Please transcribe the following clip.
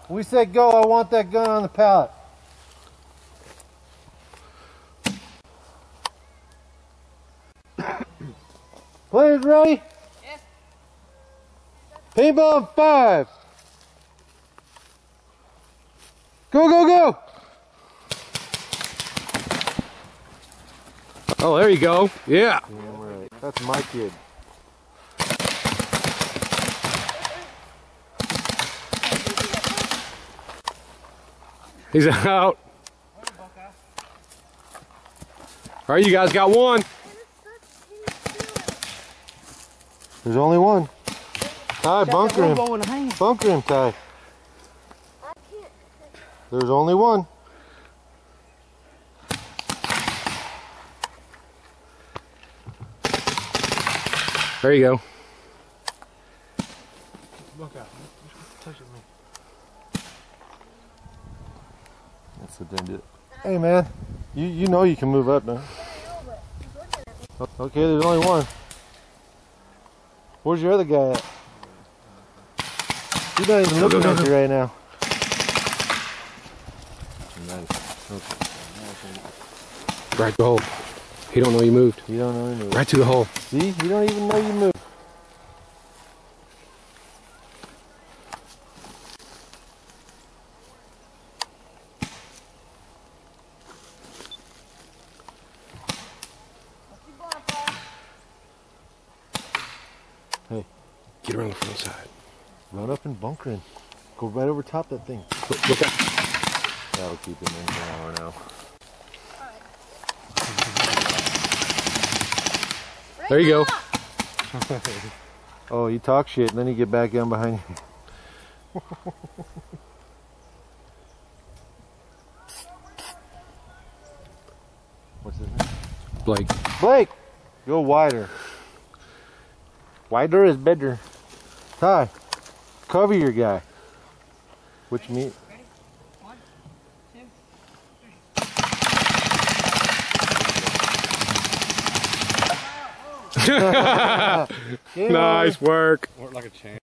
we said go, I want that gun on the pallet. Players ready? Yes. Paintball 5. Go, go, go! Oh, there you go. Yeah. Damn right. That's my kid. He's out. All right, you guys got one. There's only one. Ty, bunker him. Bunker him, Ty. There's only one. There you go. Look out. Touch it, man. That's what they did. Hey, man. You know you can move up now. Okay, there's only one. Where's your other guy at? He's not even looking at you right now. Nice. Okay. Right to the hole. He don't know you moved. You don't know you moved. Right to the hole. See? You don't even know you moved. Hey. Get around the front side. Run up and bunker in. Go right over top that thing. Look out. That'll keep him in for an hour now. There you go. Oh, you talk shit and then you get back down behind you. What's his name? Blake. Blake! Go wider. Wider is better. Ty, cover your guy. Which meat? Ready? 1, 2, 3. Nice work. Worked like a champ.